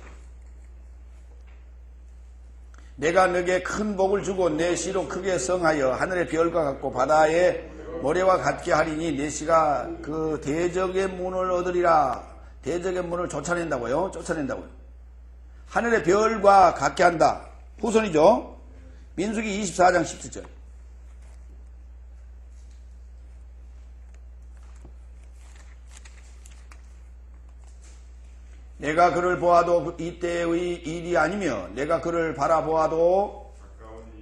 내가 너에게 큰 복을 주고 내 씨로 크게 성하여 하늘의 별과 같고 바다의 모래와 같게 하리니 내 씨가 그 대적의 문을 얻으리라. 대적의 문을 쫓아낸다고요. 하늘의 별과 같게 한다. 후손이죠. 민수기 24장 17절. 내가 그를 보아도 이때의 일이 아니며 내가 그를 바라보아도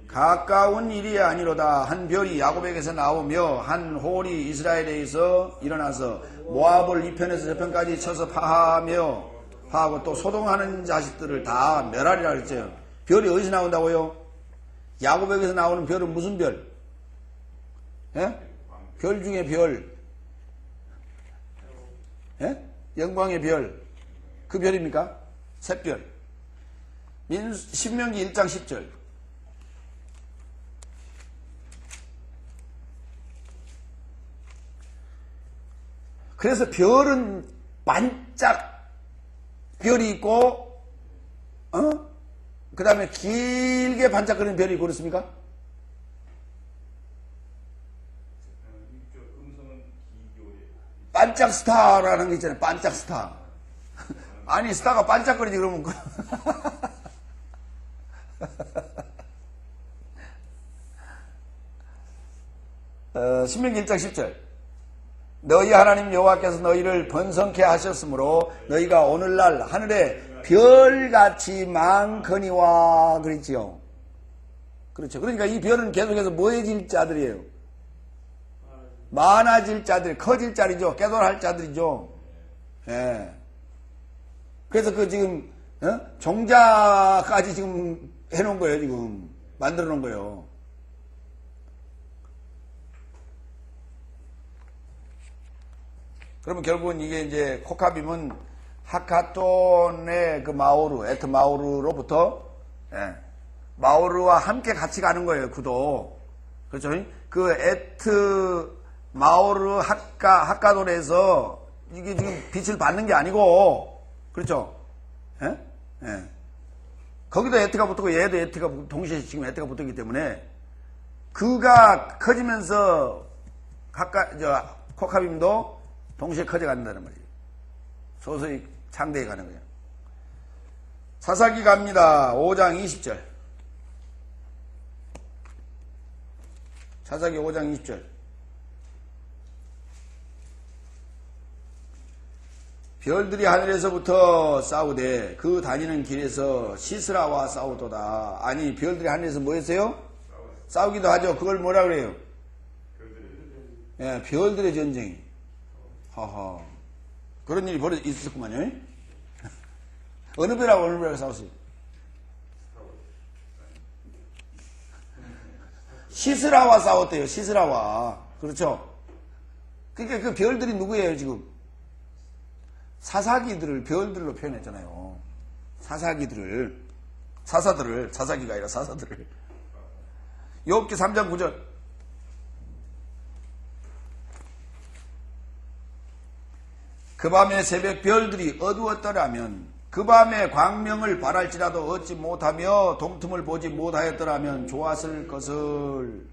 가까운 일이 아니로다. 한 별이 야곱에게서 나오며 한 홀이 이스라엘에서 일어나서 모압을 이편에서 저편까지 쳐서 파하고 또 소동하는 자식들을 다 멸하리라 그랬죠. 별이 어디서 나온다고요? 야곱에게서 나오는 별은 무슨 별? 예? 별 중에 별. 예? 영광의 별. 그 별입니까? 샛별. 신명기 1장 10절. 그래서 별은 반짝 별이 있고, 그 다음에 길게 반짝거리는 별이 있고 그렇습니까? 반짝 스타라는 게 있잖아요. 반짝 스타. 아니, 스타가 반짝거리지, 그러면. 신명기 1장 10절. 너희 하나님 여호와께서 너희를 번성케 하셨으므로 너희가 오늘날 하늘에 별같이 많거니와 그랬지요. 그렇죠. 그러니까 이 별은 계속해서 뭐해질 자들이에요? 많아질 자들, 커질 자리죠. 깨달할 자들이죠. 예. 그래서 지금, 종자까지 지금 해놓은 거예요, 지금. 만들어 놓은 거예요. 그러면 결국은 이게 이제 코카빔은 하카톤의 그 마오르, 에트 마오르로부터, 마오르와 함께 같이 가는 거예요, 구도. 그렇죠? 그 에트 마오르 하카돈에서 이게 지금 빛을 받는 게 아니고, 그렇죠? 예? 예. 거기도 에트가 붙고 얘도 에트가 동시에 지금 에트가 붙었기 때문에 그가 커지면서 코카빔도 동시에 커져간다는 말이에요. 서서히 창대해 가는 거예요. 사사기 갑니다. 5장 20절. 사사기 5장 20절. 별들이 하늘에서부터 싸우되 그 다니는 길에서 시스라와 싸우도다. 아니, 별들이 하늘에서 뭐 했어요? 싸우기도 하죠. 그걸 뭐라 그래요? 예, 별들의 전쟁이. 허허. 그런 일이 있었구만요. 어느 별하고 어느 별하고 싸웠어요? 시스라와 싸웠대요. 시스라와. 그렇죠? 그러니까 그 별들이 누구예요, 지금? 사사기들을 별들로 표현했잖아요. 사사기들을. 사사들을. 사사기가 아니라 사사들을. 욥기 3장 9절. 그 밤에 새벽 별들이 어두웠더라면 그 밤에 광명을 바랄지라도 얻지 못하며 동틈을 보지 못하였더라면 좋았을 것을.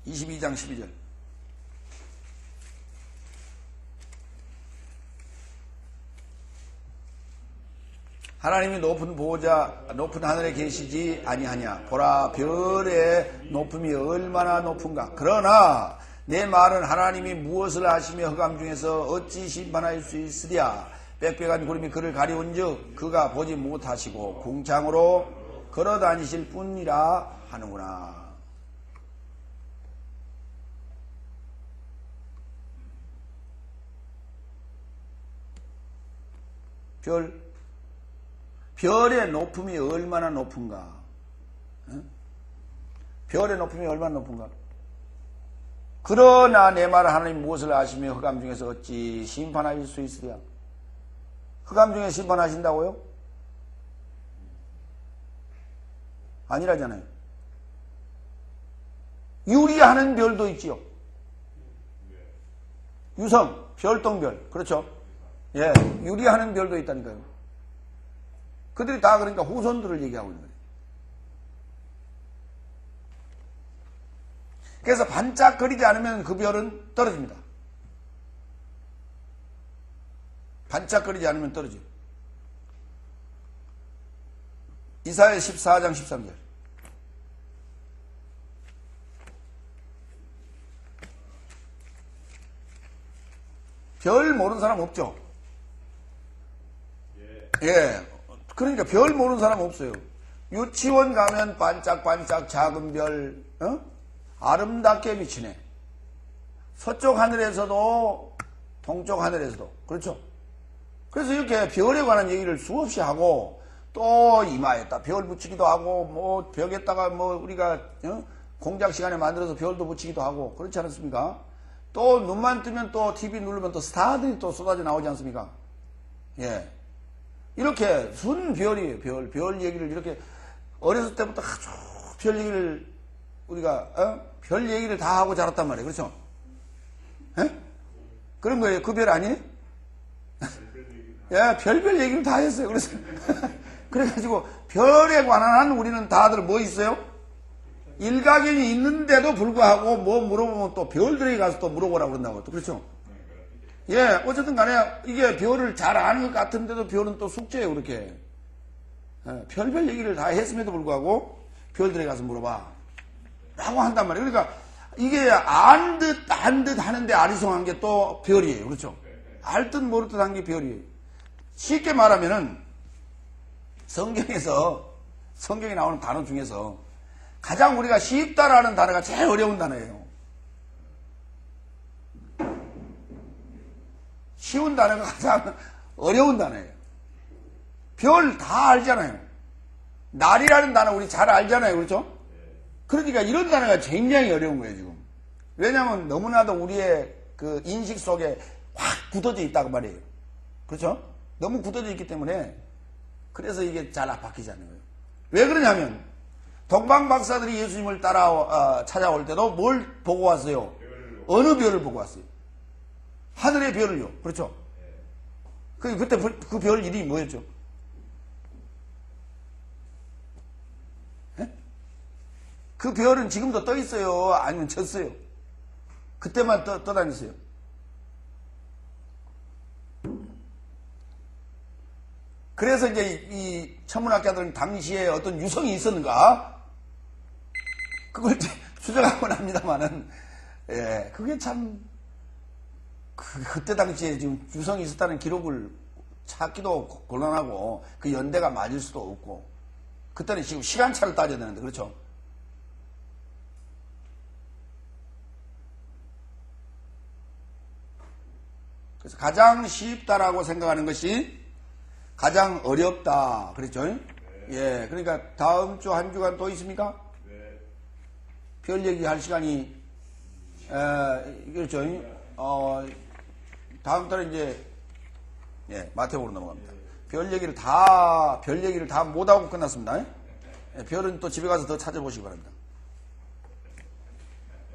(22장 12절) 하나님이 높은 보호자 높은 하늘에 계시지 아니하냐. 보라 별의 높음이 얼마나 높은가. 그러나 내 말은 하나님이 무엇을 하시며 흑암 중에서 어찌 심판할 수 있으랴. 빽빽한 구름이 그를 가리운즉 그가 보지 못하시고 궁창으로 걸어다니실 뿐이라 하는구나. 별의 높음이 얼마나 높은가. 응? 별의 높음이 얼마나 높은가. 그러나 내 말은 하나님 무엇을 아시며 흑암 중에서 어찌 심판하실 수 있으랴. 흑암 중에 심판하신다고요? 아니라잖아요. 유리하는 별도 있지요. 유성, 별똥별. 그렇죠? 예, 유리하는 별도 있다니까요. 그들이 다 그러니까 후손들을 얘기하고 있는 거예요. 그래서 반짝거리지 않으면 그 별은 떨어집니다. 반짝거리지 않으면 떨어져요. 이사야 14장 13절. 별 모르는 사람 없죠? 예. 그러니까 별 모르는 사람 없어요. 유치원 가면 반짝반짝 작은 별, 아름답게 비치네. 서쪽 하늘에서도 동쪽 하늘에서도. 그렇죠? 그래서 이렇게 별에 관한 얘기를 수없이 하고 또 이마에다 별 붙이기도 하고 뭐 벽에다가 뭐 우리가 공작 시간에 만들어서 별도 붙이기도 하고 그렇지 않습니까? 또 눈만 뜨면 또 TV 누르면 또 스타들이 또 쏟아져 나오지 않습니까? 예. 이렇게 순 별이에요. 별 얘기를 이렇게 어렸을 때부터 아주 별 얘기를 우리가 별 얘기를 다 하고 자랐단 말이에요. 그렇죠? 예? 그런 거예요. 그 별 아니에요? 예, 별별 얘기를 다 했어요. 그래서 그래가지고 별에 관한 우리는 다들 뭐 있어요? 일가견이 있는데도 불구하고 뭐 물어보면 또 별들에게 가서 또 물어보라고 그런다고. 또 그렇죠? 예, 어쨌든 간에 이게 별을 잘 아는 것 같은데도 별은 또 숙제예요, 그렇게. 예, 별별 얘기를 다 했음에도 불구하고 별들에 가서 물어봐. 라고 한단 말이에요. 그러니까 이게 안 듯 하는데 아리송한 게 또 별이에요. 그렇죠? 알 듯 모를 듯 한 게 별이에요. 쉽게 말하면은 성경에 나오는 단어 중에서 가장 우리가 쉽다라는 단어가 제일 어려운 단어예요. 쉬운 단어가 가장 어려운 단어예요. 별 다 알잖아요. 날이라는 단어 우리 잘 알잖아요. 그렇죠? 그러니까 이런 단어가 굉장히 어려운 거예요, 지금. 왜냐하면 너무나도 우리의 그 인식 속에 확 굳어져 있다고 말이에요. 그렇죠? 너무 굳어져 있기 때문에 그래서 이게 잘 바뀌지 않는 거예요. 왜 그러냐면 동방 박사들이 예수님을 찾아올 때도 뭘 보고 왔어요? 어느 별을 보고 왔어요? 하늘의 별을요. 그렇죠? 그때 그 별 이름이 뭐였죠? 예? 그 별은 지금도 떠 있어요? 아니면 졌어요? 그때만 떠다녔어요? 그래서 이제 이 천문학자들은 당시에 어떤 유성이 있었는가? 그걸 추정하곤 합니다만은, 예, 그게 참, 그때 당시에 지금 유성이 있었다는 기록을 찾기도 곤란하고, 그 연대가 맞을 수도 없고, 그때는 지금 시간차를 따져야 되는데, 그렇죠? 그래서 가장 쉽다라고 생각하는 것이 가장 어렵다. 그랬죠? 예. 그러니까 다음 주 한 주간 또 있습니까? 별 얘기할 시간이, 그렇죠? 다음 달에 이제, 예, 마태복음으로 넘어갑니다. 별 얘기를 다 못하고 끝났습니다. 예, 별은 또 집에 가서 더 찾아보시기 바랍니다.